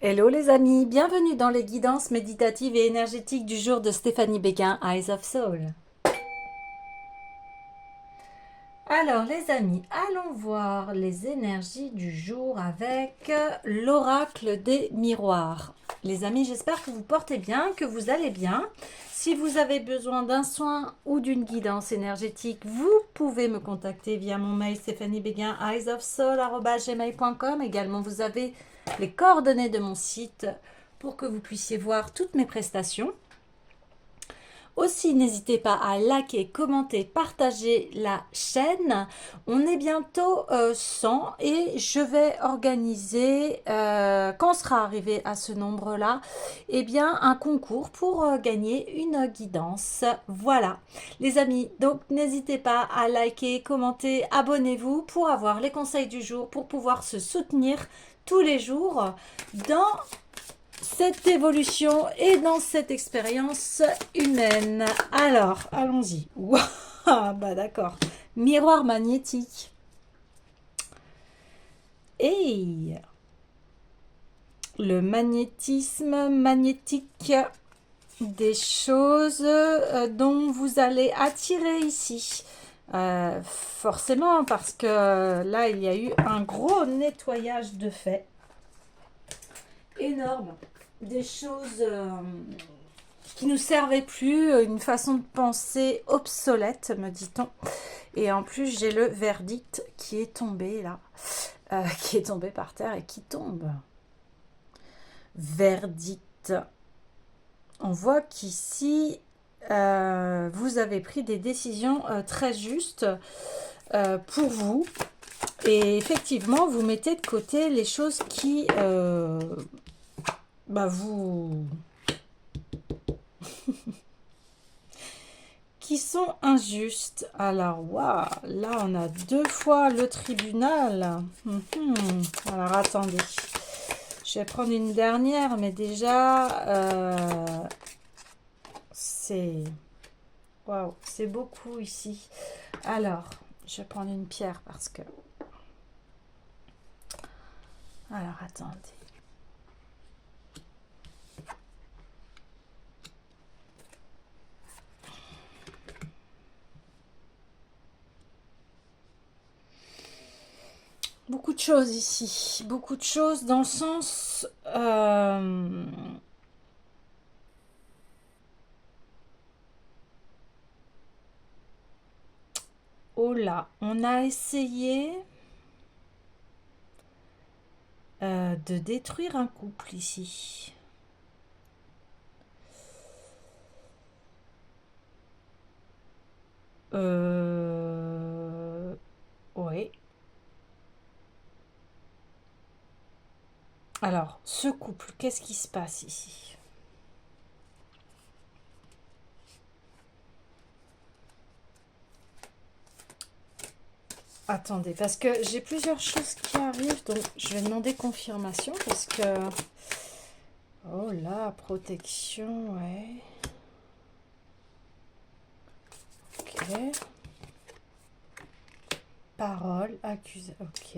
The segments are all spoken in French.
Hello les amis, bienvenue dans les guidances méditatives et énergétiques du jour de Stéphanie Béguin, Eyes of Soul. Alors les amis, allons voir les énergies du jour avec l'oracle des miroirs. Les amis, j'espère que vous portez bien, que vous allez bien. Si vous avez besoin d'un soin ou d'une guidance énergétique, vous pouvez me contacter via mon mail stéphaniebéguin eyesofsoul@gmail.com. Également, vous avez les coordonnées de mon site pour que vous puissiez voir toutes mes prestations. Aussi, n'hésitez pas à liker, commenter, partager la chaîne. On est bientôt 100 et je vais organiser, quand on sera arrivé à ce nombre-là, eh bien, un concours pour gagner une guidance. Voilà, les amis, donc n'hésitez pas à liker, commenter, abonnez-vous pour avoir les conseils du jour, pour pouvoir se soutenir tous les jours dans cette évolution et dans cette expérience humaine. Alors, allons-y. Wow, bah d'accord. Miroir magnétique. Et le magnétisme magnétique des choses dont vous allez attirer ici. Forcément, parce que là, il y a eu un gros nettoyage de fait. Énorme. Des choses qui nous servait plus, une façon de penser obsolète, me dit-on. Et en plus, j'ai le verdict qui est tombé là, qui est tombé par terre et qui tombe. Verdict. On voit qu'ici, vous avez pris des décisions très justes pour vous. Et effectivement, vous mettez de côté les choses qui vous qui sont injustes. Alors, waouh, là, on a deux fois le tribunal. Alors, attendez. Je vais prendre une dernière, mais déjà, c'est... Waouh, c'est beaucoup ici. Alors, je vais prendre une pierre parce que... Alors, attendez. Beaucoup de choses ici. Beaucoup de choses dans le sens... Oh là, on a essayé de détruire un couple ici. Oui. Alors, ce couple, qu'est-ce qui se passe ici? Attendez, parce que j'ai plusieurs choses qui arrivent, donc je vais demander confirmation parce que... Oh là, protection, ouais. Ok. Parole, accusé, ok.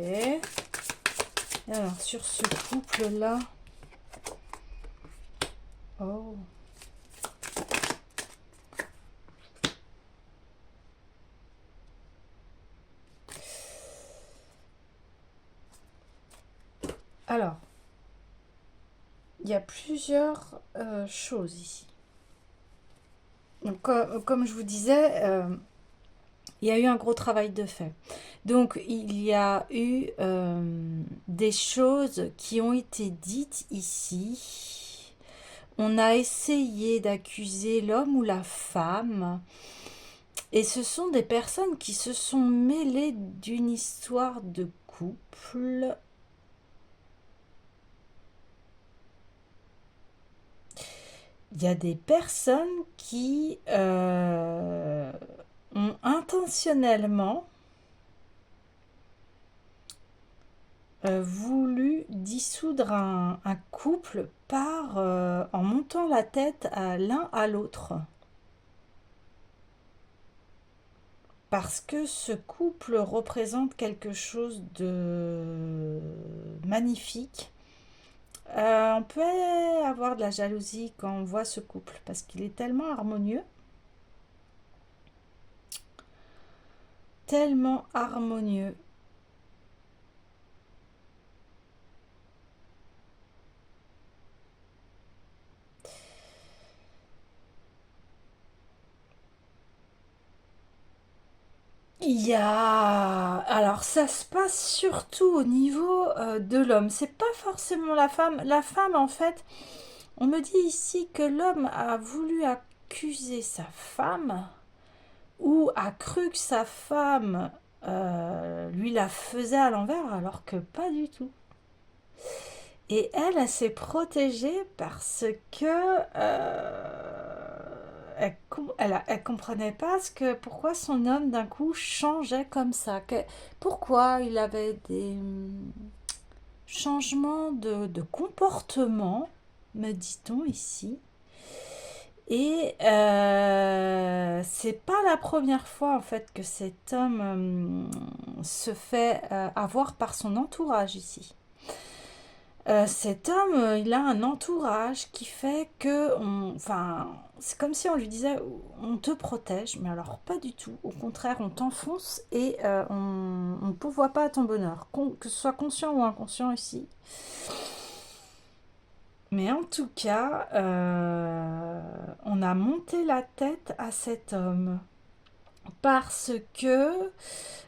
Alors, sur ce couple-là... Oh. Alors, il y a plusieurs choses ici. Donc, comme je vous disais, il y a eu un gros travail de fait. Donc, il y a eu des choses qui ont été dites ici. On a essayé d'accuser l'homme ou la femme. Et ce sont des personnes qui se sont mêlées d'une histoire de couple. Il y a des personnes qui ont intentionnellement voulu dissoudre un couple en montant la tête à l'un à l'autre. Parce que ce couple représente quelque chose de magnifique, On peut avoir de la jalousie quand on voit ce couple parce qu'il est tellement harmonieux. Tellement harmonieux. Il y a... Alors ça se passe surtout au niveau de l'homme. C'est pas forcément la femme. La femme, en fait, on me dit ici que l'homme a voulu accuser sa femme ou a cru que sa femme lui la faisait à l'envers alors que pas du tout. Et elle s'est protégée parce que elle comprenait pas pourquoi son homme d'un coup changeait comme ça. Pourquoi il avait des changements de comportement, me dit-on ici. Et c'est pas la première fois en fait que cet homme se fait avoir par son entourage ici. Cet homme, il a un entourage qui fait que, enfin, c'est comme si on lui disait, on te protège, mais alors pas du tout. Au contraire, on t'enfonce et on ne pourvoit pas à ton bonheur, que ce soit conscient ou inconscient ici. Mais en tout cas, on a monté la tête à cet homme parce que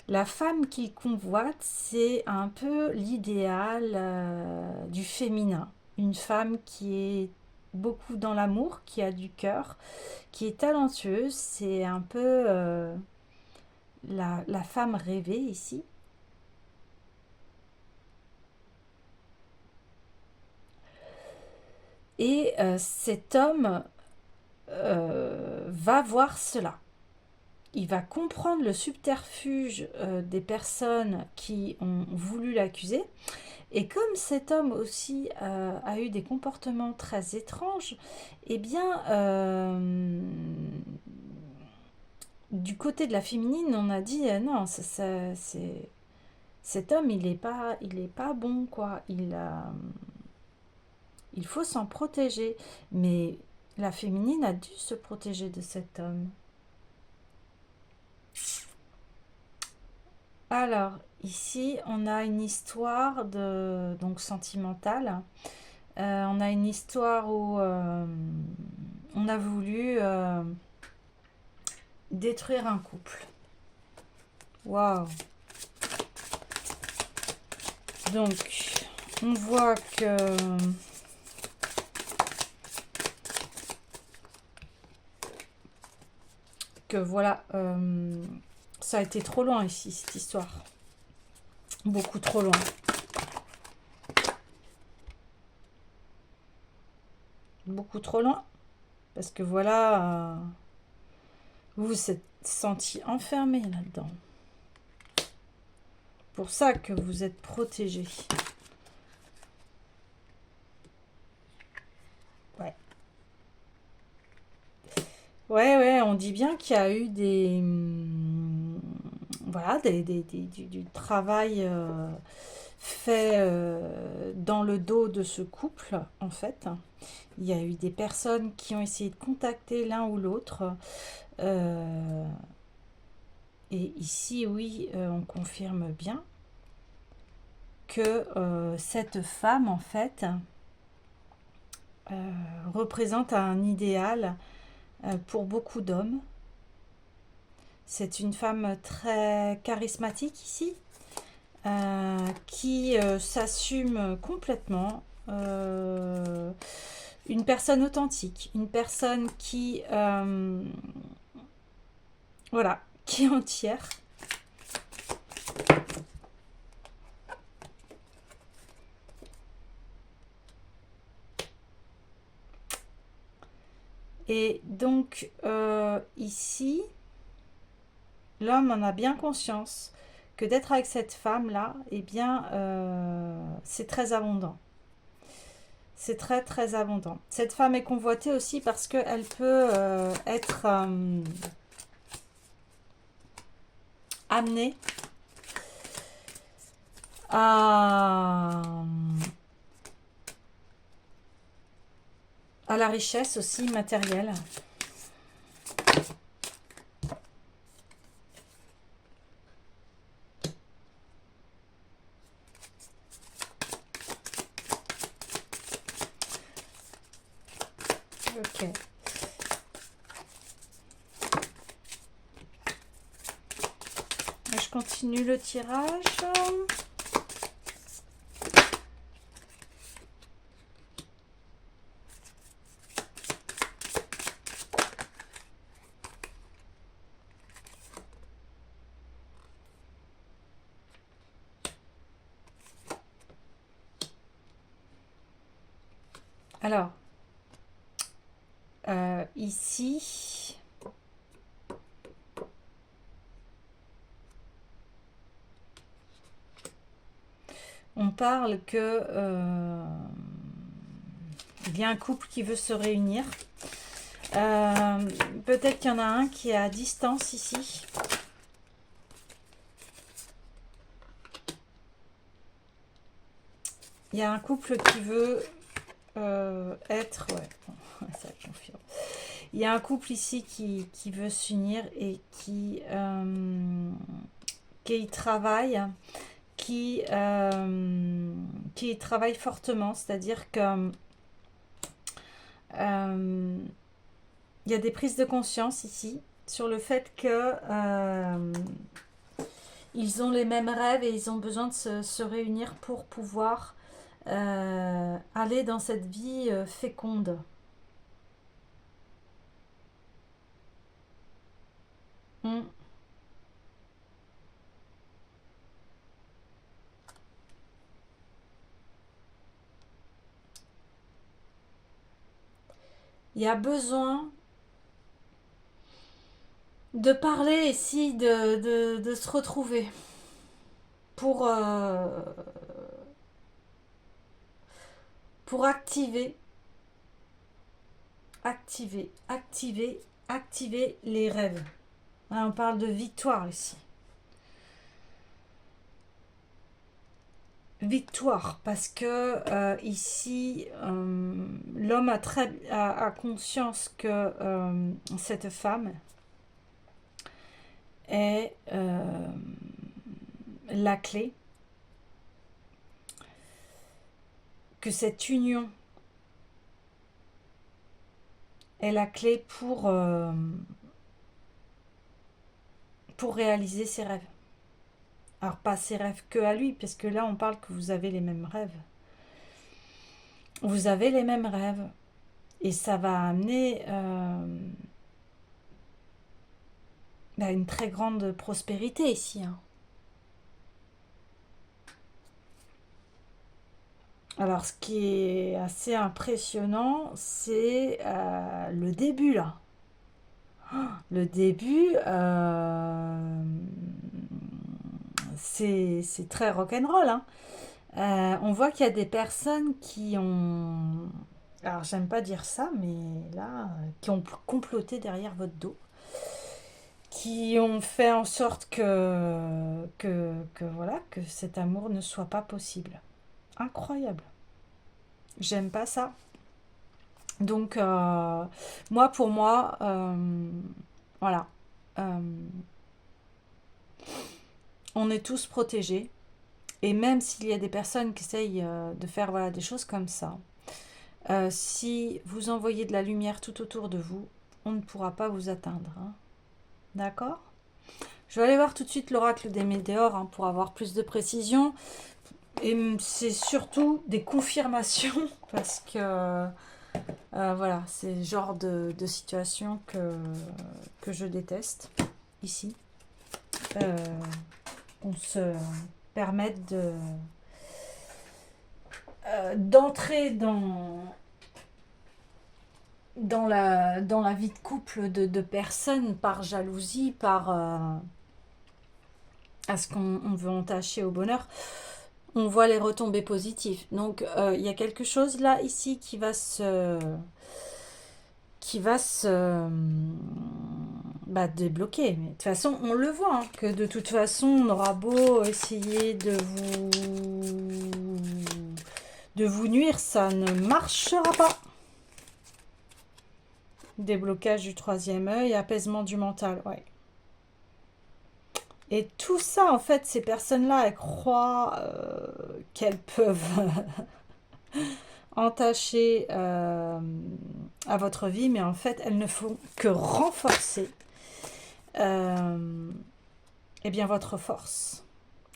la femme qu'il convoite, c'est un peu l'idéal du féminin. Une femme qui est beaucoup dans l'amour, qui a du cœur, qui est talentueuse. C'est un peu la femme rêvée ici. Et cet homme va voir cela. Il va comprendre le subterfuge des personnes qui ont voulu l'accuser. Et comme cet homme aussi a eu des comportements très étranges, eh bien, du côté de la féminine, on a dit non, cet homme, il est pas bon, quoi. Il faut s'en protéger. Mais la féminine a dû se protéger de cet homme. Alors, ici, on a une histoire donc sentimentale. On a une histoire où on a voulu détruire un couple. Waouh! Donc, on voit que voilà, ça a été trop loin ici, cette histoire. Beaucoup trop loin. Beaucoup trop loin. Parce que voilà, vous vous êtes senti enfermé là-dedans. Pour ça que vous êtes protégé. Ouais. Ouais, on dit bien qu'il y a eu voilà, du travail fait dans le dos de ce couple, en fait. Il y a eu des personnes qui ont essayé de contacter l'un ou l'autre. Et ici, oui, on confirme bien que cette femme, en fait, représente un idéal pour beaucoup d'hommes. C'est une femme très charismatique ici, qui s'assume complètement. Une personne authentique, une personne qui, voilà, qui est entière. Et donc, ici, l'homme en a bien conscience que d'être avec cette femme-là, eh bien, c'est très abondant. C'est très, très abondant. Cette femme est convoitée aussi parce qu'elle peut être amenée à à la richesse aussi matérielle. Ok. Je continue le tirage. Alors, ici, on parle que il y a un couple qui veut se réunir. Peut-être qu'il y en a un qui est à distance ici. Il y a un couple qui veut être... Ouais, bon, ça confirme. Il y a un couple ici qui veut s'unir et qui travaille, qui travaille fortement. C'est-à-dire que il y a des prises de conscience ici sur le fait que ils ont les mêmes rêves et ils ont besoin de se réunir pour pouvoir aller dans cette vie féconde. Mm. Il y a besoin de parler ici, de se retrouver pour activer les rêves. Là, on parle de victoire ici. Victoire, parce que ici, l'homme a conscience que cette femme est la clé, que cette union est la clé pour réaliser ses rêves. Alors pas ses rêves que à lui, parce que là on parle que vous avez les mêmes rêves. Vous avez les mêmes rêves. Et ça va amener une très grande prospérité ici. Hein. Alors ce qui est assez impressionnant, c'est le début là. Le début, c'est très rock'n'roll. Hein. On voit qu'il y a des personnes qui ont... Alors, j'aime pas dire ça, mais là, qui ont comploté derrière votre dos. Qui ont fait en sorte voilà, que cet amour ne soit pas possible. Incroyable. J'aime pas ça. Donc, pour moi, voilà. On est tous protégés. Et même s'il y a des personnes qui essayent de faire voilà, des choses comme ça, si vous envoyez de la lumière tout autour de vous, on ne pourra pas vous atteindre. Hein. D'accord ? Je vais aller voir tout de suite l'oracle des météores hein, pour avoir plus de précision. Et c'est surtout des confirmations parce que voilà, c'est le genre de situation que je déteste ici. On se permette d'entrer dans la vie de couple de personnes par jalousie, par à ce qu'on veut entacher au bonheur. On voit les retombées positives. Donc, il y a quelque chose là, ici, qui va se débloquer. Mais de toute façon, on le voit, hein, que de toute façon, on aura beau essayer de vous nuire, ça ne marchera pas. Déblocage du troisième œil, apaisement du mental, ouais. Et tout ça, en fait, ces personnes-là, elles croient qu'elles peuvent entacher à votre vie, mais en fait, elles ne font que renforcer eh bien, votre force.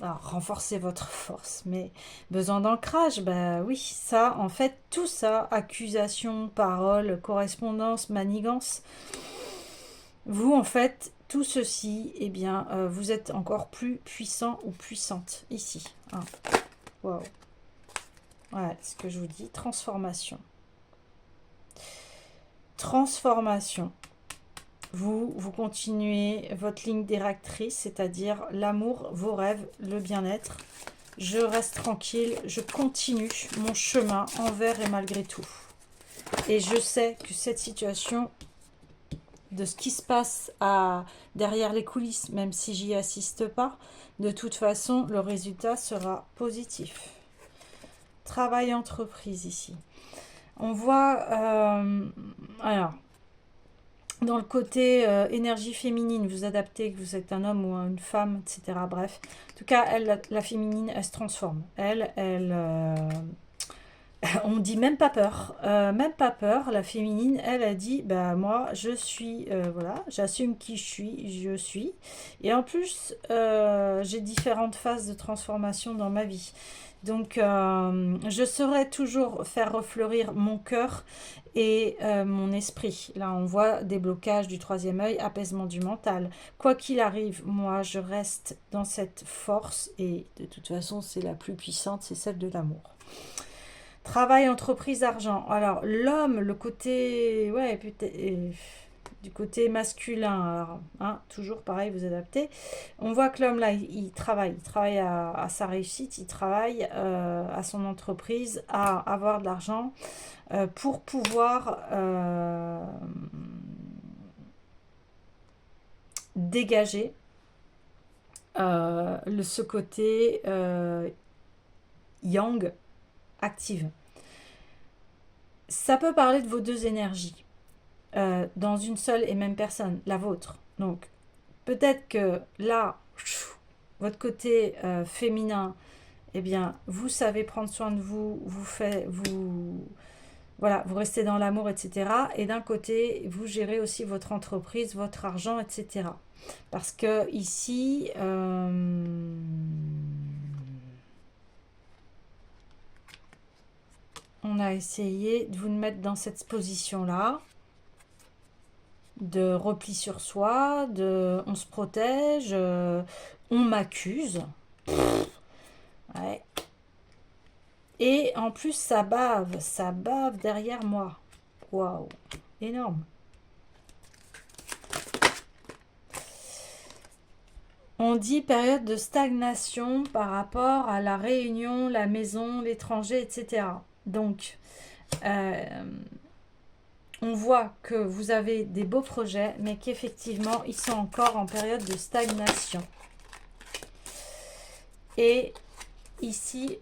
Alors, renforcer votre force, mais besoin d'ancrage, bah oui, ça, en fait, tout ça, accusation, parole, correspondance, manigance, vous, en fait, tout ceci, eh bien, vous êtes encore plus puissant ou puissante ici. Hein. Wow. Ouais, ce que je vous dis, transformation. Transformation. Vous continuez votre ligne directrice, c'est-à-dire l'amour, vos rêves, le bien-être. Je reste tranquille, je continue mon chemin envers et malgré tout. Et je sais que cette situation, de ce qui se passe derrière les coulisses, même si j'y assiste pas, de toute façon, le résultat sera positif. Travail entreprise ici. On voit, alors, dans le côté énergie féminine, vous adaptez, que vous êtes un homme ou une femme, etc. Bref, en tout cas, elle, la féminine, elle se transforme. Elle, on dit même pas peur, la féminine, elle a dit, bah moi, je suis, voilà, j'assume qui je suis, et en plus, j'ai différentes phases de transformation dans ma vie. Donc, je saurais toujours faire refleurir mon cœur et mon esprit. Là, on voit déblocage du troisième œil, apaisement du mental. Quoi qu'il arrive, moi, je reste dans cette force et de toute façon, c'est la plus puissante, c'est celle de l'amour. Travail, entreprise, argent. Alors, l'homme, le côté, ouais, du côté masculin, alors, hein, toujours pareil, vous adaptez. On voit que l'homme, là, il travaille à sa réussite, il travaille à son entreprise, à avoir de l'argent pour pouvoir dégager ce côté yang active. Ça peut parler de vos deux énergies dans une seule et même personne, la vôtre. Donc, peut-être que là, votre côté féminin, eh bien, vous savez prendre soin de vous, voilà, vous restez dans l'amour, etc. Et d'un côté, vous gérez aussi votre entreprise, votre argent, etc. Parce que ici, on a essayé de vous mettre dans cette position-là, de repli sur soi, de on se protège, on m'accuse. Ouais. Et en plus, ça bave derrière moi. Waouh, énorme. On dit période de stagnation par rapport à la réunion, la maison, l'étranger, etc. Donc, on voit que vous avez des beaux projets, mais qu'effectivement, ils sont encore en période de stagnation. Et ici,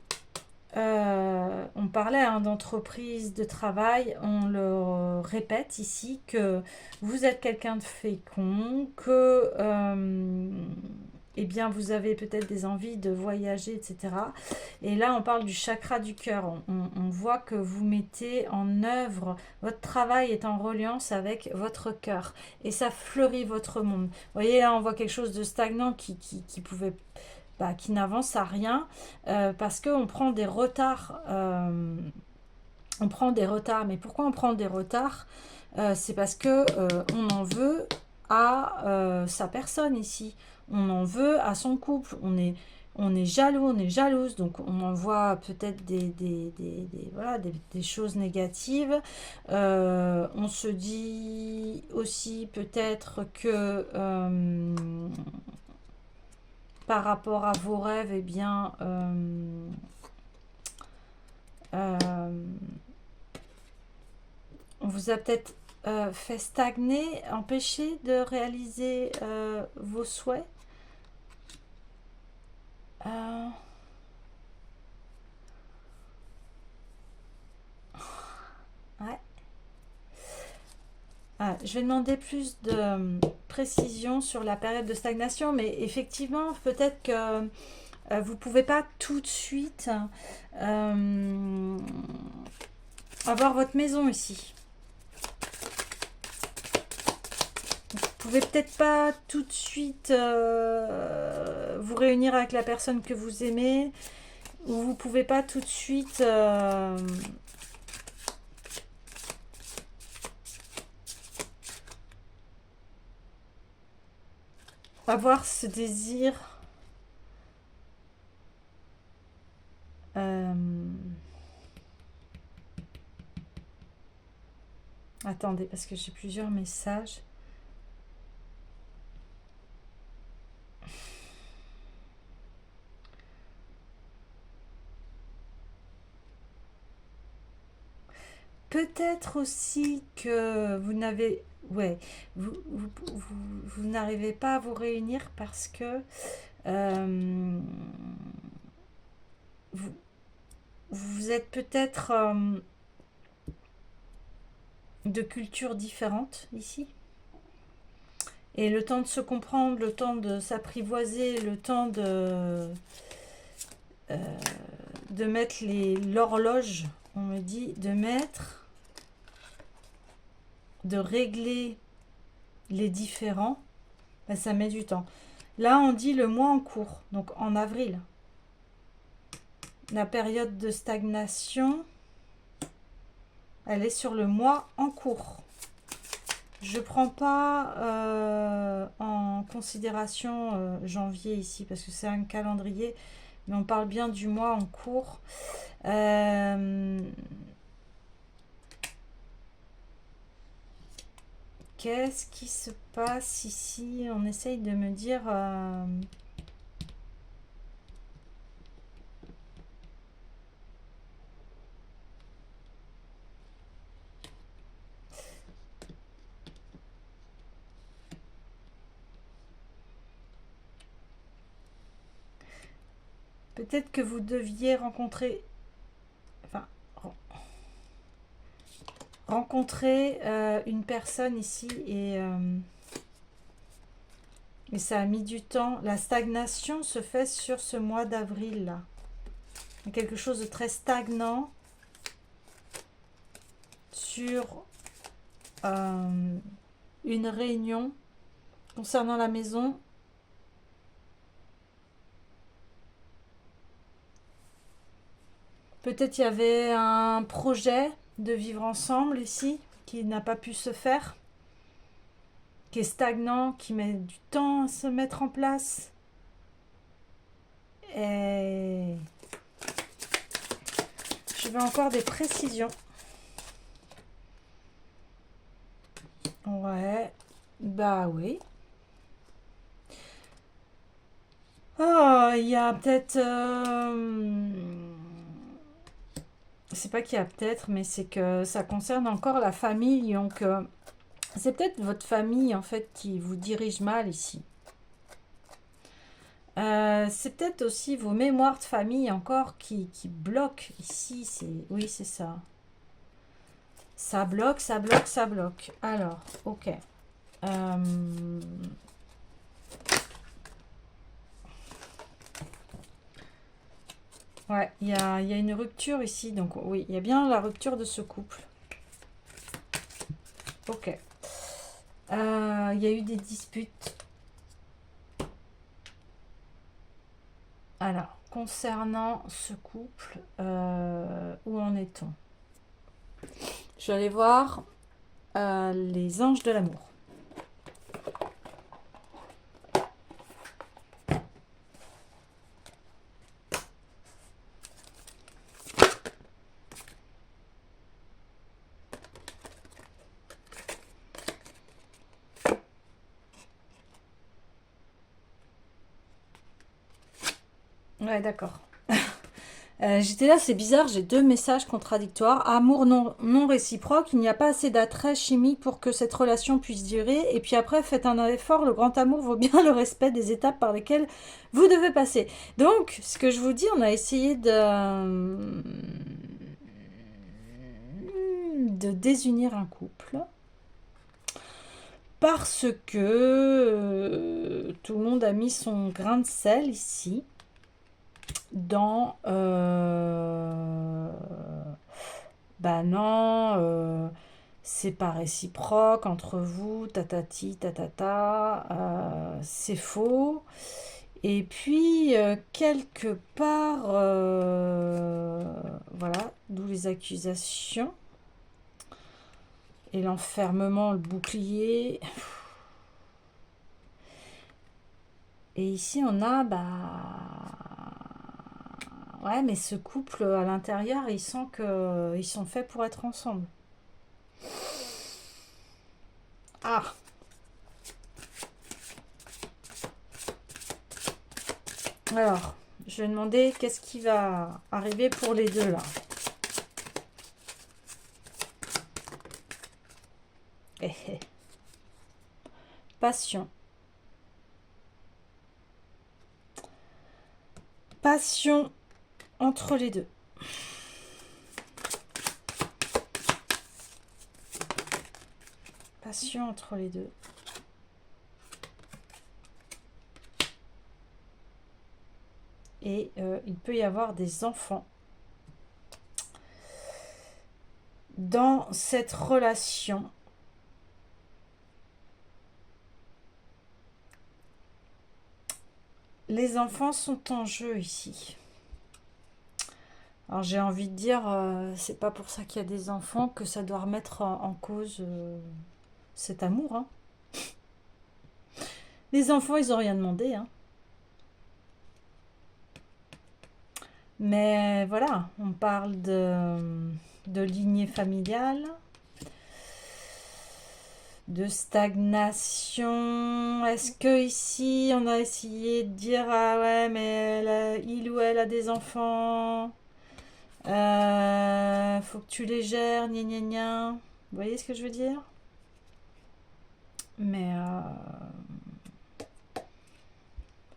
on parlait d'entreprise, de travail, on le répète ici, que vous êtes quelqu'un de fécond, que eh bien, vous avez peut-être des envies de voyager, etc. Et là, on parle du chakra du cœur. On voit que vous mettez en œuvre, votre travail est en reliance avec votre cœur. Et ça fleurit votre monde. Vous voyez, là, on voit quelque chose de stagnant qui pouvait... qui n'avance à rien parce qu'on prend des retards. On prend des retards. Mais pourquoi on prend des retards c'est parce que on en veut à sa personne ici. On en veut à son couple. On est jaloux, on est jalouse. Donc on en voit peut-être voilà, des choses négatives. On se dit aussi peut-être que... par rapport à vos rêves, eh bien, on vous a peut-être fait stagner, empêché de réaliser vos souhaits. Ouais. Ah, je vais demander plus de précision sur la période de stagnation, mais effectivement, peut-être que vous ne pouvez pas tout de suite avoir votre maison ici. Vous pouvez peut-être pas tout de suite vous réunir avec la personne que vous aimez, ou vous pouvez pas tout de suite avoir ce désir. Attendez, parce que j'ai plusieurs messages. Peut-être aussi que vous n'avez... Ouais, vous n'arrivez pas à vous réunir parce que vous, vous êtes peut-être de cultures différentes ici. Et le temps de se comprendre, le temps de s'apprivoiser, le temps de mettre l'horloge, on me dit, de régler les différends, ben, ça met du temps. Là, on dit le mois en cours, donc en avril. La période de stagnation, elle est sur le mois en cours. Je ne prends pas en considération janvier ici, parce que c'est un calendrier, mais on parle bien du mois en cours. Qu'est-ce qui se passe ici? On essaye de me dire... peut-être que vous deviez rencontrer une personne ici et ça a mis du temps. La stagnation se fait sur ce mois d'avril là. Il y a quelque chose de très stagnant sur une réunion concernant la maison. Peut-être il y avait un projet de vivre ensemble ici qui n'a pas pu se faire, qui est stagnant, qui met du temps à se mettre en place. Et je veux encore des précisions. Ouais, bah oui. Oh, il y a peut-être... c'est pas qu'il y a peut-être, mais c'est que ça concerne encore la famille. Donc, c'est peut-être votre famille, en fait, qui vous dirige mal ici. C'est peut-être aussi vos mémoires de famille encore qui bloquent ici. Oui, c'est ça. Ça bloque, ça bloque, ça bloque. Alors, ok. Ouais, il y a une rupture ici. Donc oui, il y a bien la rupture de ce couple. Ok. Il y a eu des disputes. Alors, concernant ce couple, où en est-on? Je vais aller voir les anges de l'amour. Ouais, d'accord. J'étais là, c'est bizarre, j'ai deux messages contradictoires. Amour non réciproque, il n'y a pas assez d'attrait chimique pour que cette relation puisse durer. Et puis après, faites un effort, le grand amour vaut bien le respect des étapes par lesquelles vous devez passer. Donc, ce que je vous dis, on a essayé de désunir un couple. parce que tout le monde a mis son grain de sel ici dans bah non, c'est pas réciproque entre vous, tatati, tatata, c'est faux. Et puis, quelque part, voilà, d'où les accusations et l'enfermement, le bouclier. Et ici, on a, bah, ouais, mais ce couple à l'intérieur, il sent qu'ils sont faits pour être ensemble. Ah, alors, je vais demander qu'est-ce qui va arriver pour les deux là. Eh, eh. Passion. Passion entre les deux. Passion entre les deux. Et il peut y avoir des enfants dans cette relation. Les enfants sont en jeu ici. Alors j'ai envie de dire, c'est pas pour ça qu'il y a des enfants que ça doit remettre en cause cet amour. Hein. Les enfants, ils n'ont rien demandé. Hein. Mais voilà, on parle de lignée familiale, de stagnation. Est-ce que ici, on a essayé de dire, ah ouais, mais il ou elle a des enfants, faut que tu les gères, gna gna gna. Vous voyez ce que je veux dire? Mais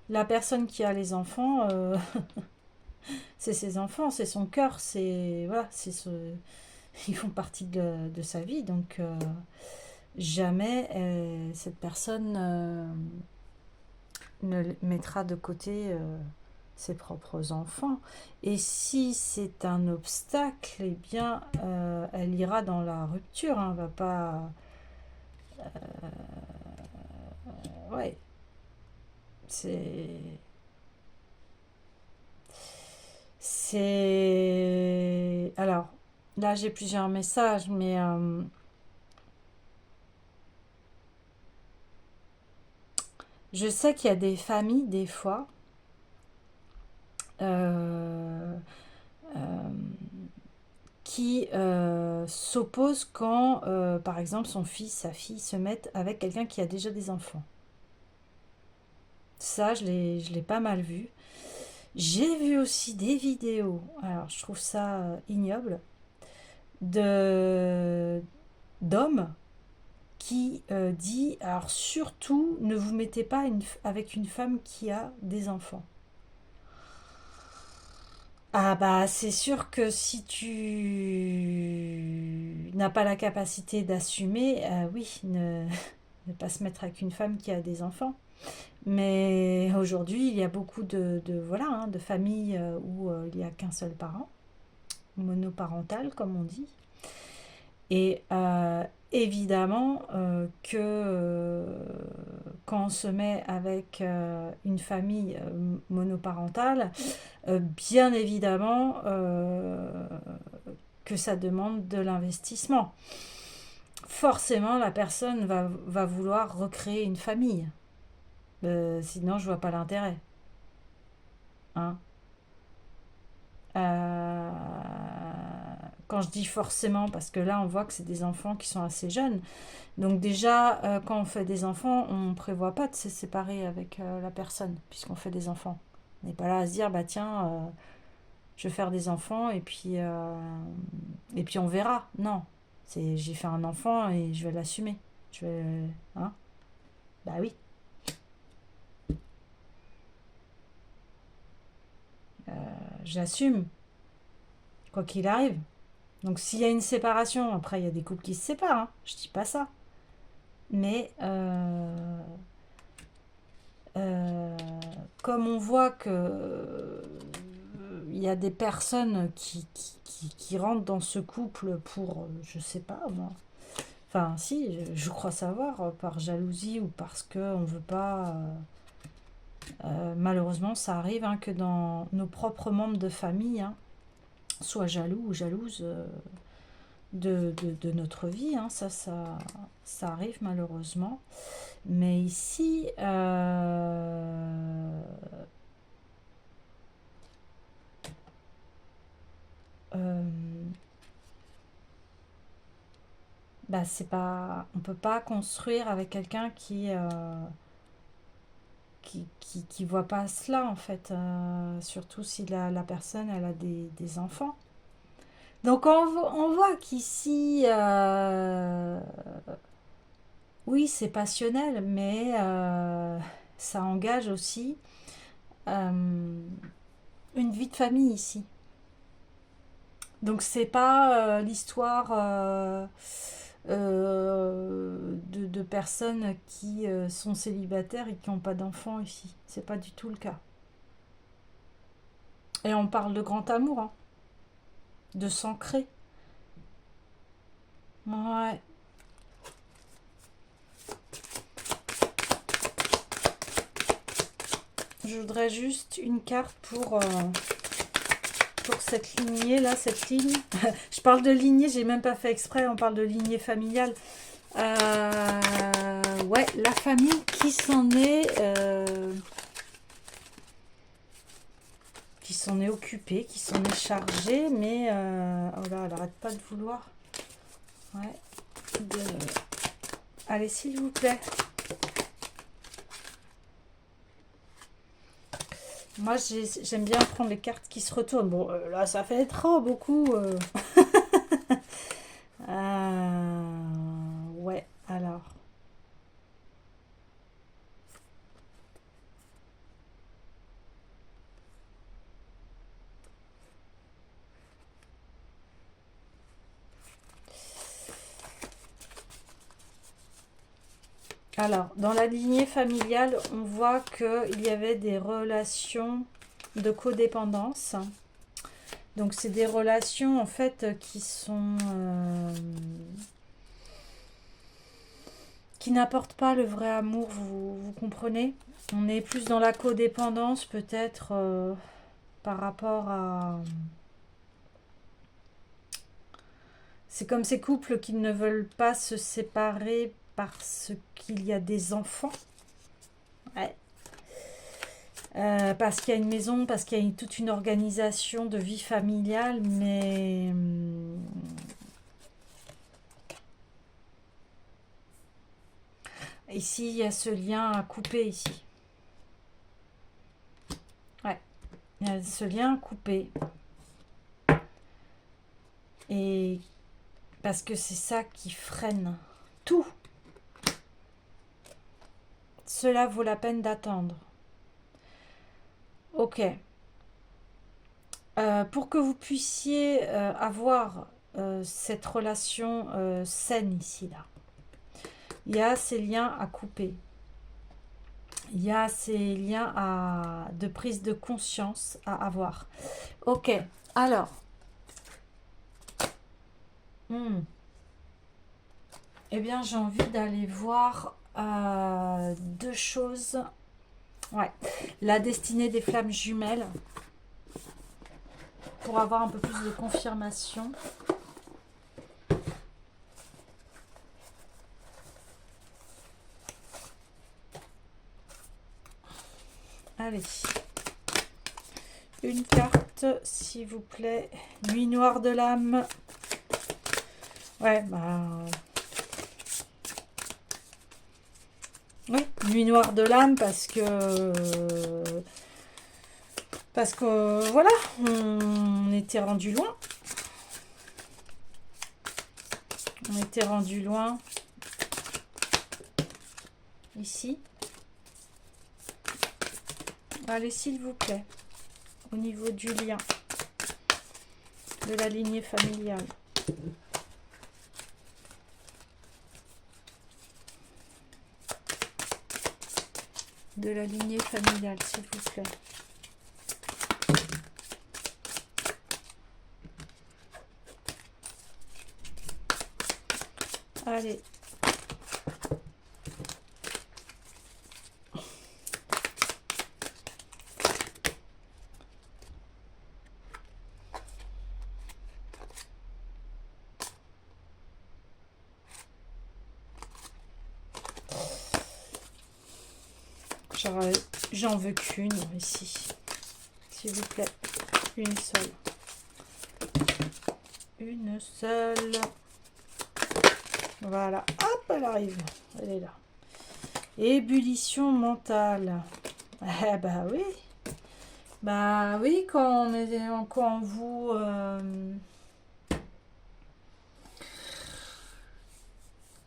la personne qui a les enfants, c'est ses enfants, c'est son cœur, c'est voilà, ils font partie de sa vie, donc jamais cette personne ne mettra de côté ses propres enfants. Et si c'est un obstacle, eh bien, elle ira dans la rupture, hein, va pas. Ouais, c'est. C'est. Alors, là, j'ai plusieurs messages, mais je sais qu'il y a des familles, des fois, euh, euh, qui s'opposent quand, par exemple, son fils, sa fille se mettent avec quelqu'un qui a déjà des enfants. Ça, je l'ai pas mal vu. J'ai vu aussi des vidéos, alors je trouve ça ignoble, de d'hommes qui dit, alors surtout, ne vous mettez pas avec une femme qui a des enfants. Ah bah c'est sûr que si tu n'as pas la capacité d'assumer, oui, ne pas se mettre avec une femme qui a des enfants. Mais aujourd'hui, il y a beaucoup voilà, hein, de familles où il n'y a qu'un seul parent, monoparental comme on dit. Et évidemment que quand on se met avec une famille monoparentale, bien évidemment que ça demande de l'investissement. Forcément, la personne va vouloir recréer une famille. Sinon, je vois pas l'intérêt. Hein. Euh, Quand je dis forcément, parce que là, on voit que c'est des enfants qui sont assez jeunes. Donc déjà, quand on fait des enfants, on ne prévoit pas de se séparer avec la personne, puisqu'on fait des enfants. On n'est pas là à se dire, bah tiens, je vais faire des enfants et puis on verra. Non, c'est j'ai fait un enfant et je vais l'assumer. Je vais, hein? Bah oui. J'assume, quoi qu'il arrive. Donc s'il y a une séparation, après il y a des couples qui se séparent, hein, je dis pas ça. Mais comme on voit que il y a des personnes qui rentrent dans ce couple pour, je sais pas moi, enfin si, je crois savoir, par jalousie ou parce qu'on ne veut pas, malheureusement ça arrive hein, que dans nos propres membres de famille, hein, soient jaloux ou jalouses de notre vie, hein, ça arrive malheureusement. Mais ici, bah c'est pas, on peut pas construire avec quelqu'un qui voit pas cela en fait, surtout si la personne elle a des enfants. Donc on voit qu'ici, oui c'est passionnel, mais ça engage aussi une vie de famille ici. Donc c'est pas l'histoire de personnes qui sont célibataires et qui n'ont pas d'enfants ici. C'est pas du tout le cas. Et on parle de grand amour, hein, de s'ancrer. Ouais. Je voudrais juste une carte pour cette lignée là, cette ligne. Je parle de lignée, j'ai même pas fait exprès, on parle de lignée familiale. Ouais, la famille qui s'en est occupée, qui s'en est chargée, mais oh là, elle arrête pas de vouloir. Ouais. Allez, s'il vous plaît. Moi, j'aime bien prendre les cartes qui se retournent. Bon, là, ça fait trop beaucoup. Ouais, alors. Alors, dans la lignée familiale, on voit qu'il y avait des relations de codépendance. Donc, c'est des relations, en fait, qui n'apportent pas le vrai amour, vous comprenez? On est plus dans la codépendance, peut-être, par rapport à... C'est comme ces couples qui ne veulent pas se séparer parce qu'il y a des enfants. Ouais. Parce qu'il y a une maison, parce qu'il y a toute une organisation de vie familiale, mais ici il y a ce lien à couper ici. Ouais, il y a ce lien à couper. Et parce que c'est ça qui freine tout. Cela vaut la peine d'attendre. Ok. Pour que vous puissiez avoir cette relation saine ici, là, il y a ces liens à couper. Il y a ces liens de prise de conscience à avoir. Ok, alors. Eh bien, j'ai envie d'aller voir deux choses. Ouais, la destinée des flammes jumelles. Pour avoir un peu plus de confirmation. Allez. Une carte, s'il vous plaît. Nuit noire de l'âme. Ouais, bah... Oui, nuit noire de l'âme parce que... voilà, on était rendu loin. On était rendu loin. Ici. Allez, s'il vous plaît. Au niveau du lien. De la lignée familiale. de la lignée familiale, s'il vous plaît. Allez. J'en veux qu'une ici, s'il vous plaît. Une seule. Une seule. Voilà. Hop, elle arrive. Elle est là. Ébullition mentale. Eh bah oui. Bah oui, quand vous...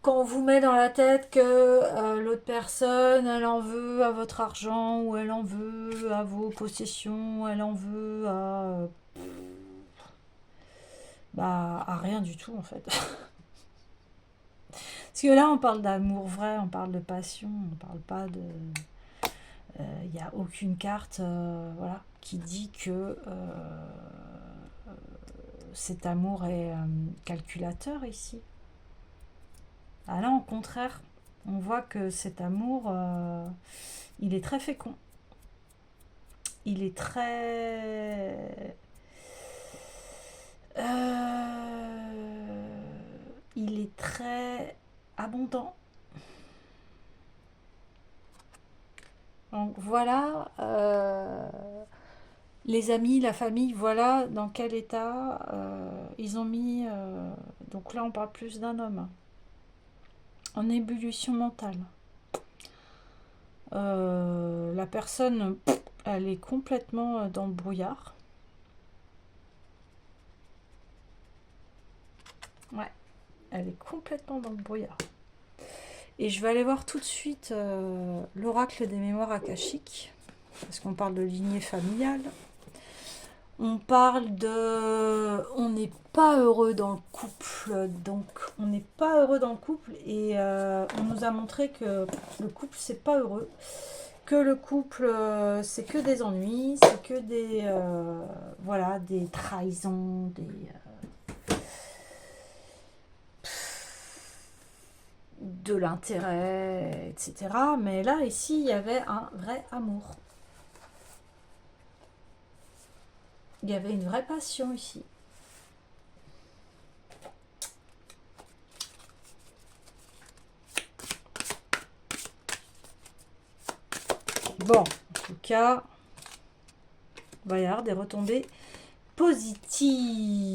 quand on vous met dans la tête que l'autre personne, elle en veut à votre argent, ou elle en veut à vos possessions, elle en veut à rien du tout en fait. Parce que là, on parle d'amour vrai, on parle de passion, on parle pas de... Il n'y a aucune carte voilà, qui dit que cet amour est calculateur ici. Ah là, au contraire, on voit que cet amour, il est très fécond. Il est très... il est très abondant. Donc voilà, les amis, la famille, voilà dans quel état ils ont mis... donc là, on parle plus d'un homme. En ébullition mentale. La personne, elle est complètement dans le brouillard. Ouais, elle est complètement dans le brouillard. Et je vais aller voir tout de suite l'oracle des mémoires akashiques, parce qu'on parle de lignée familiale. On parle de... On n'est pas heureux dans le couple, donc on n'est pas heureux dans le couple, et on nous a montré que le couple, c'est pas heureux, que le couple, c'est que des ennuis, c'est que des... voilà, des trahisons, de l'intérêt, etc. Mais là, ici, il y avait un vrai amour. Il y avait une vraie passion ici. Bon, en tout cas, il va y avoir des retombées positives.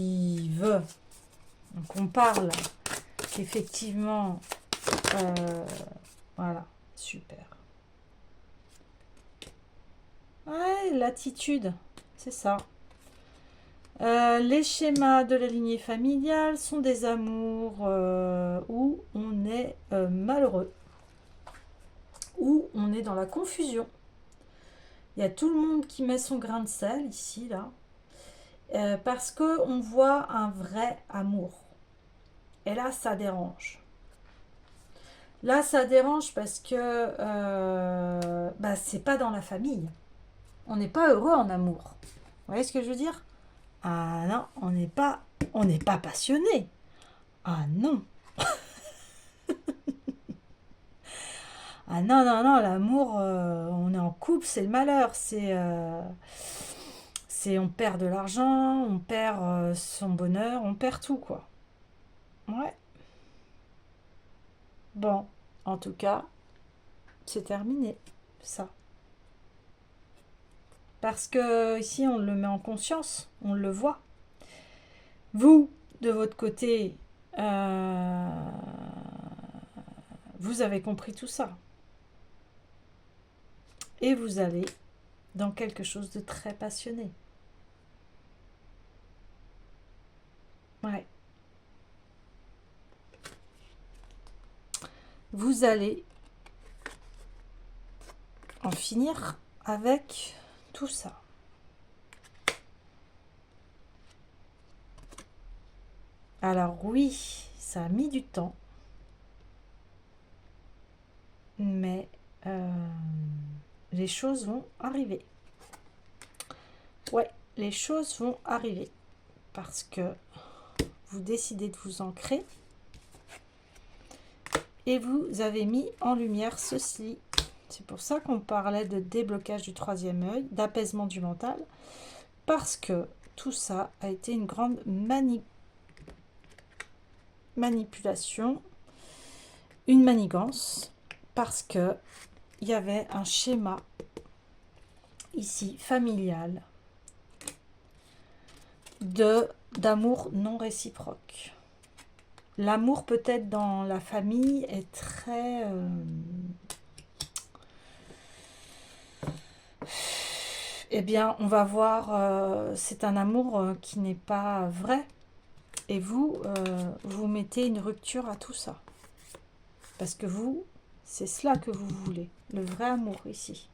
Donc, on parle qu'effectivement, voilà, super. Ouais, l'attitude, c'est ça. Les schémas de la lignée familiale sont des amours où on est malheureux, où on est dans la confusion. Il y a tout le monde qui met son grain de sel ici, là, parce qu'on voit un vrai amour. Et là, ça dérange. Là, ça dérange parce que c'est pas dans la famille. On n'est pas heureux en amour. Vous voyez ce que je veux dire? Ah non, on n'est pas passionné. Ah non. Ah non, non, non, l'amour, on est en couple, c'est le malheur. On perd de l'argent, on perd son bonheur, on perd tout, quoi. Ouais. Bon, en tout cas, c'est terminé, ça. Parce que ici, on le met en conscience, on le voit. Vous, de votre côté, vous avez compris tout ça. Et vous allez dans quelque chose de très passionné. Ouais. Vous allez en finir avec tout ça. Alors oui, ça a mis du temps, mais les choses vont arriver. Ouais, les choses vont arriver. Parce que vous décidez de vous ancrer. Et vous avez mis en lumière ceci. C'est pour ça qu'on parlait de déblocage du troisième œil, d'apaisement du mental. Parce que tout ça a été une grande manipulation, une manigance. Parce que il y avait un schéma ici familial d'amour non réciproque. L'amour peut-être dans la famille est très eh bien on va voir, c'est un amour qui n'est pas vrai, et vous vous mettez une rupture à tout ça parce que vous, c'est cela que vous voulez, le vrai amour ici.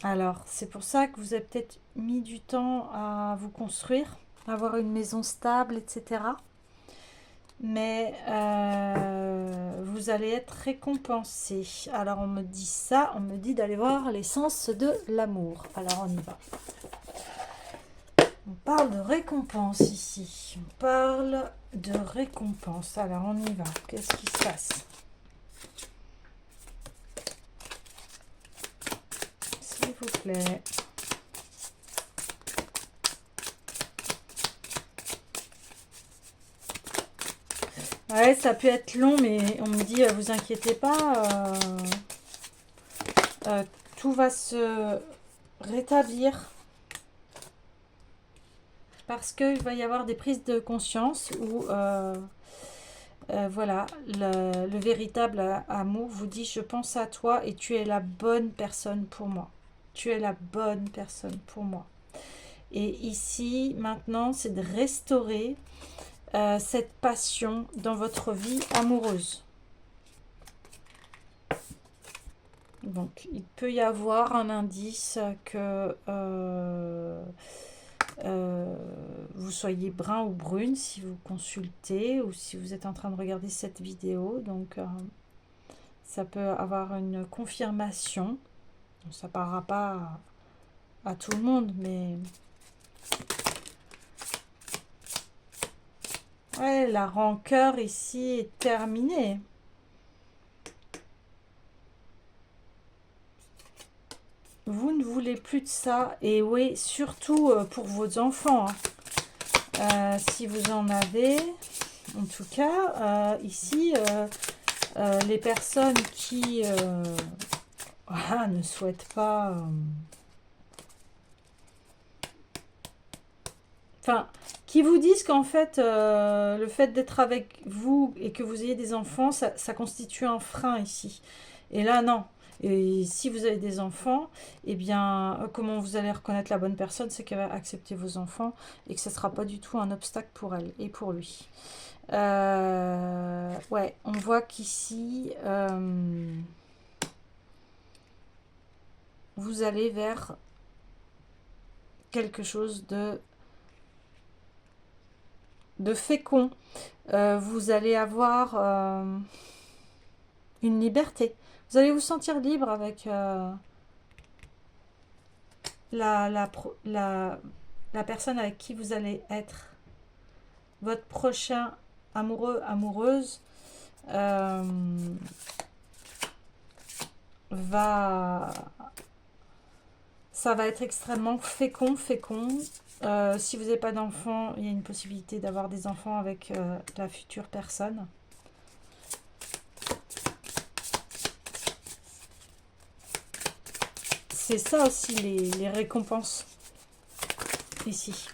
Alors, c'est pour ça que vous avez peut-être mis du temps à vous construire, avoir une maison stable, etc. Mais vous allez être récompensé. Alors, on me dit ça, on me dit d'aller voir l'essence de l'amour. Alors, on y va. On parle de récompense ici. On parle de récompense. Alors, on y va. Qu'est-ce qui se passe ? S'il vous plaît. Ouais, ça peut être long, mais on me dit, vous inquiétez pas, tout va se rétablir. Parce qu'il va y avoir des prises de conscience où, voilà, le véritable amour vous dit, je pense à toi et tu es la bonne personne pour moi. Tu es la bonne personne pour moi. Et ici, maintenant, c'est de restaurer cette passion dans votre vie amoureuse. Donc, il peut y avoir un indice que vous soyez brun ou brune si vous consultez ou si vous êtes en train de regarder cette vidéo. Donc, ça peut avoir une confirmation. Ça ne parlera pas à tout le monde, mais... Ouais, la rancœur ici est terminée. Vous ne voulez plus de ça. Et oui, surtout pour vos enfants. Si vous en avez, en tout cas, ici, les personnes qui voilà, ne souhaitent pas... Enfin, qui vous disent qu'en fait, le fait d'être avec vous et que vous ayez des enfants, ça constitue un frein ici. Et là, non. Et si vous avez des enfants, eh bien, comment vous allez reconnaître la bonne personne, c'est qu'elle va accepter vos enfants et que ce ne sera pas du tout un obstacle pour elle et pour lui. Ouais, on voit qu'ici, vous allez vers quelque chose de fécond. Vous allez avoir une liberté. Vous allez vous sentir libre avec la personne avec qui vous allez être. Votre prochain amoureux, amoureuse ça va être extrêmement fécond. Si vous n'avez pas d'enfants, il y a une possibilité d'avoir des enfants avec la future personne. C'est ça aussi les récompenses ici.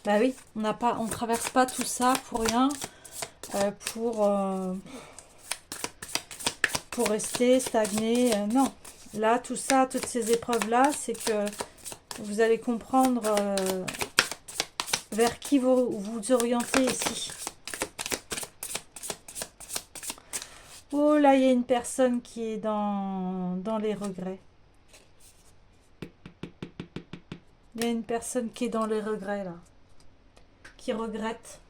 Bah oui, on traverse pas tout ça pour rien, pour rester stagné. Non, là, tout ça, toutes ces épreuves-là, c'est que vous allez comprendre vers qui vous orientez ici. Oh là, il y a une personne qui est dans les regrets. Il y a une personne qui est dans les regrets là. Qui regrette.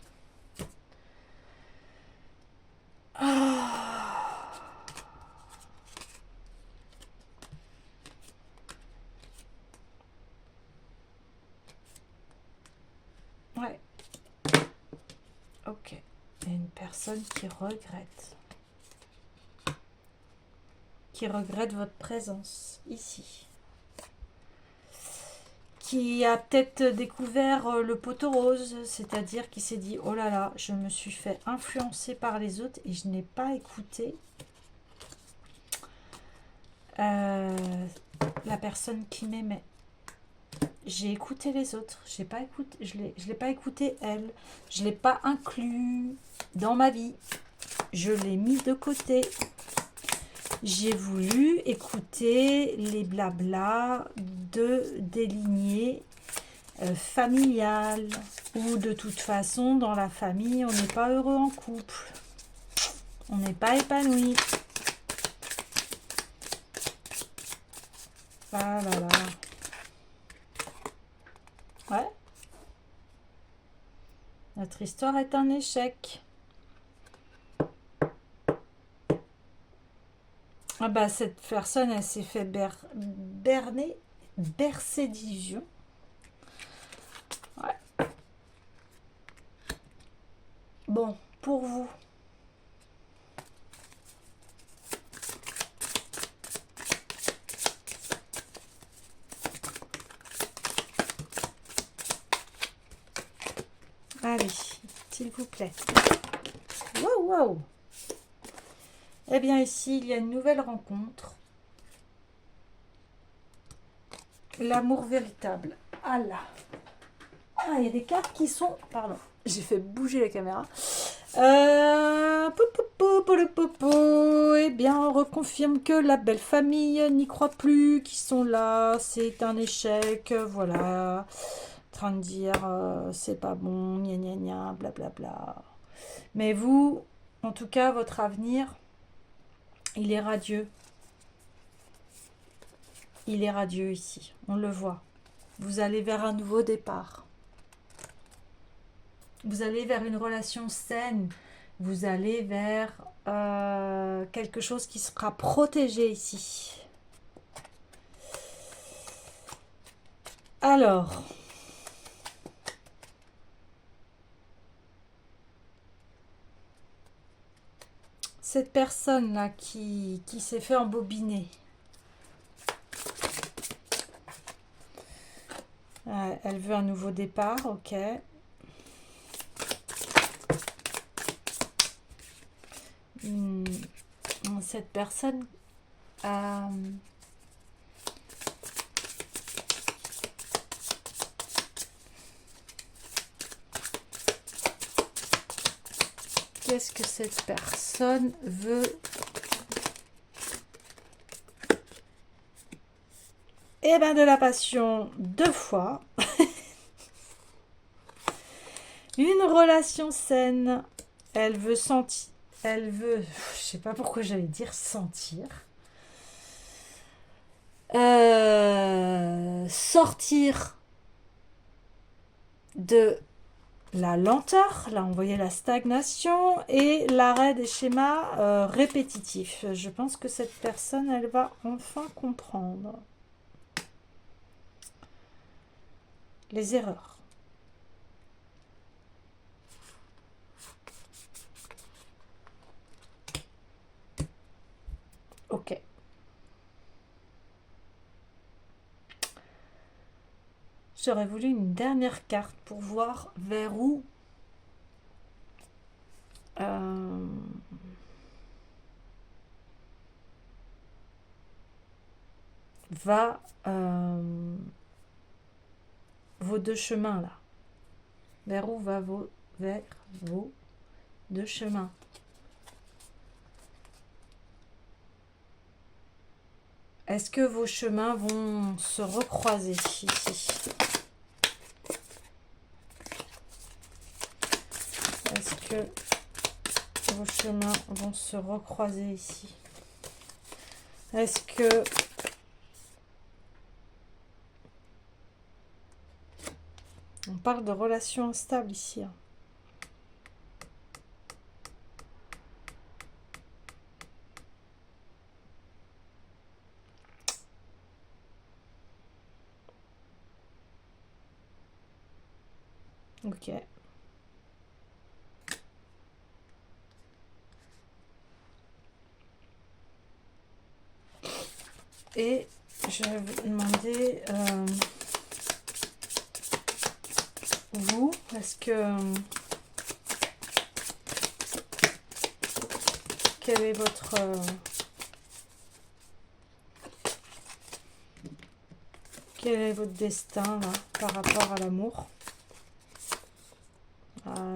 Ah. personne qui regrette votre présence ici, qui a peut-être découvert le poteau rose, c'est-à-dire qui s'est dit oh là là, je me suis fait influencer par les autres et je n'ai pas écouté la personne qui m'aimait. J'ai écouté les autres, je l'ai pas écouté elle, je l'ai pas inclus dans ma vie, je l'ai mis de côté. J'ai voulu écouter les blablas des lignées familiales, où de toute façon dans la famille on n'est pas heureux en couple, on n'est pas épanoui. Ah là là. Ouais. Notre histoire est un échec. Ah bah cette personne, elle s'est fait bercer d'illusions. Ouais. Bon, pour vous. Allez, s'il vous plaît. Wow, wow. Eh bien ici, il y a une nouvelle rencontre. L'amour véritable. Ah là. Ah, il y a des cartes qui sont... Pardon, j'ai fait bouger la caméra. Eh bien, on reconfirme que la belle famille n'y croit plus, qu'ils sont là, c'est un échec, voilà. En train de dire, c'est pas bon, gna gna gna, blablabla. Mais vous, en tout cas, votre avenir, il est radieux. Il est radieux ici, on le voit. Vous allez vers un nouveau départ. Vous allez vers une relation saine. Vous allez vers quelque chose qui sera protégé ici. Alors, cette personne-là qui s'est fait embobiner, elle veut un nouveau départ, ok. Cette personne qu'est-ce que cette personne veut? Eh bien, de la passion 2 fois. Une relation saine. Elle veut sentir. Elle veut... Je sais pas pourquoi j'allais dire sentir. Sortir de la lenteur. Là, on voyait la stagnation et l'arrêt des schémas répétitifs. Je pense que cette personne, elle va enfin comprendre les erreurs. Ok. J'aurais voulu une dernière carte pour voir vers où va vos 2 chemins là. Vers où va vers vos 2 chemins. Est-ce que vos chemins vont se recroiser ici? Est-ce que vos chemins vont se recroiser ici? Est-ce que on parle de relations instables ici, hein. Ok. Et je vais vous demander, vous, est-ce que... quel est votre... quel est votre destin là, par rapport à l'amour?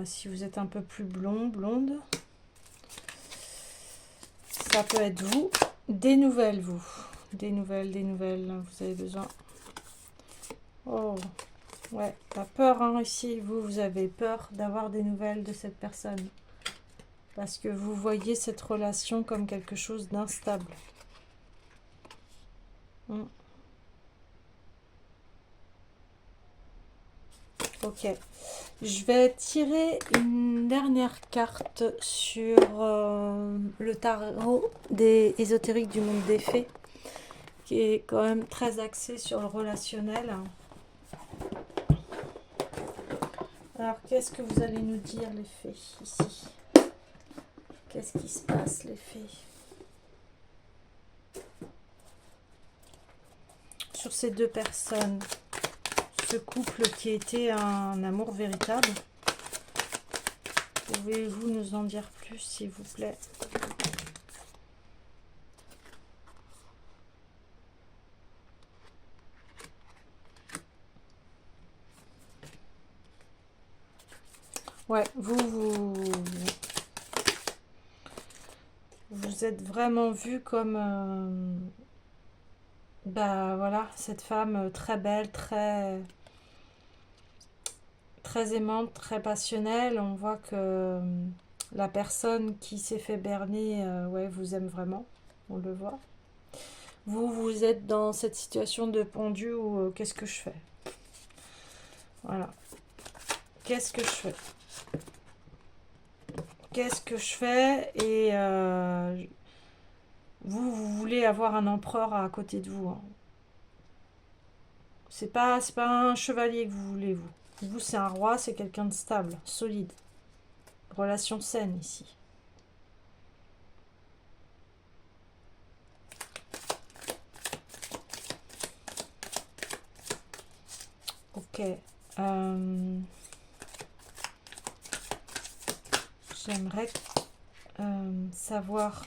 Si vous êtes un peu plus blonde, ça peut être vous. Des nouvelles, vous. Des nouvelles, vous avez besoin. Oh, ouais, t'as peur, hein, ici. Vous avez peur d'avoir des nouvelles de cette personne. Parce que vous voyez cette relation comme quelque chose d'instable. Ok. Je vais tirer une dernière carte sur le tarot des ésotériques du monde des fées, qui est quand même très axé sur le relationnel. Alors, qu'est-ce que vous allez nous dire, les fées, ici? Qu'est-ce qui se passe, les fées? Sur ces deux personnes, ce couple qui était un amour véritable. Pouvez-vous nous en dire plus, s'il vous plaît? Ouais, vous êtes vraiment vu comme... bah voilà, cette femme très belle, très aimante, très passionnelle. On voit que la personne qui s'est fait berner, ouais, vous aime vraiment. On le voit. Vous êtes dans cette situation de pendu où qu'est-ce que je fais? Voilà. Qu'est-ce que je fais? Qu'est-ce que je fais? Et vous voulez avoir un empereur à côté de vous, hein. C'est pas un chevalier que vous voulez, vous. Vous, c'est un roi, c'est quelqu'un de stable, solide. Relation saine, ici. Ok. J'aimerais savoir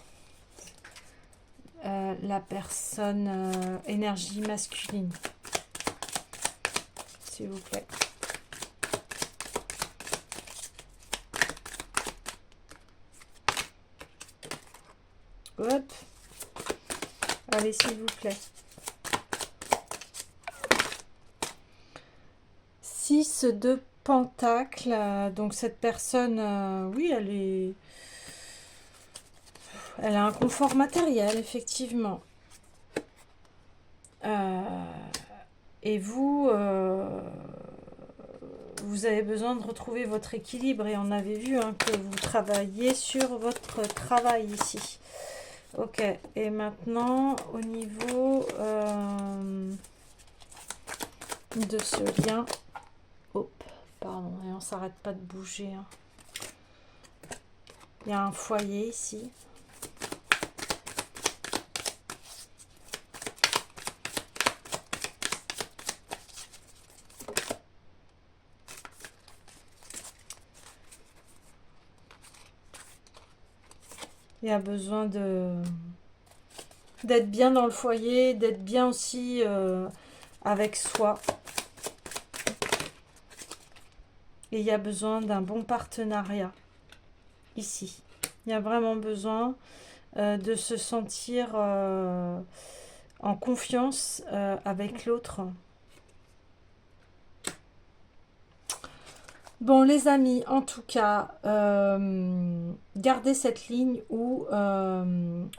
la personne énergie masculine, s'il vous plaît. Hop. Allez, s'il vous plaît. 6 de pentacles. Donc cette personne, oui, elle a un confort matériel, effectivement. Et vous avez besoin de retrouver votre équilibre. Et on avait vu hein, que vous travaillez sur votre travail ici. Ok. Et maintenant, au niveau de ce lien... Hop, pardon. Et on s'arrête pas de bouger. Hein. Il y a un foyer ici. Il y a besoin d'être bien dans le foyer, d'être bien aussi avec soi. Et il y a besoin d'un bon partenariat ici. Il y a vraiment besoin de se sentir en confiance avec l'autre. Bon, les amis, en tout cas, gardez cette ligne où,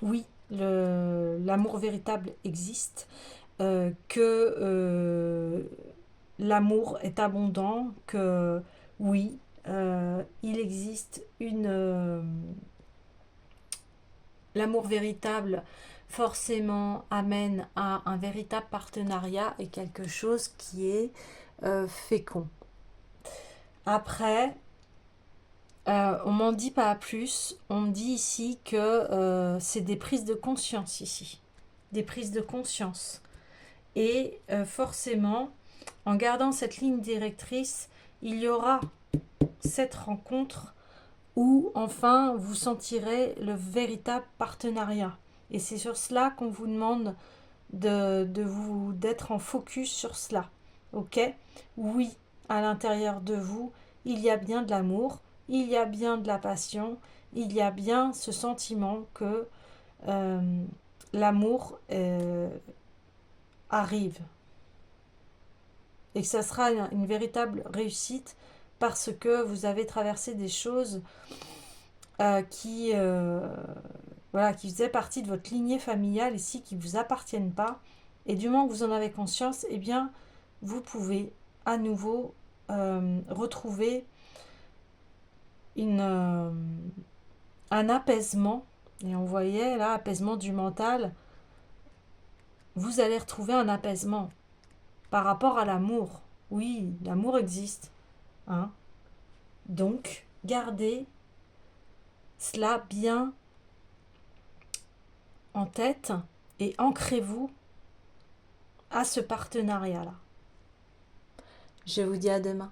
oui, l'amour véritable existe, que l'amour est abondant, que oui, il existe l'amour véritable forcément amène à un véritable partenariat et quelque chose qui est fécond. Après, on m'en dit pas plus. On me dit ici que c'est des prises de conscience ici. des prises de conscience. Et forcément, en gardant cette ligne directrice, il y aura cette rencontre où enfin vous sentirez le véritable partenariat. Et c'est sur cela qu'on vous demande d'être en focus sur cela. Ok? Oui, à l'intérieur de vous, il y a bien de l'amour, il y a bien de la passion, il y a bien ce sentiment que l'amour arrive et que ça sera une véritable réussite parce que vous avez traversé des choses voilà, qui faisaient partie de votre lignée familiale ici, qui ne vous appartiennent pas. Et du moment que vous en avez conscience, eh bien, vous pouvez à nouveau retrouver un apaisement. Et on voyait là, apaisement du mental. Vous allez retrouver un apaisement par rapport à l'amour. Oui, l'amour existe. Hein. Donc, gardez cela bien en tête et ancrez-vous à ce partenariat-là. Je vous dis à demain.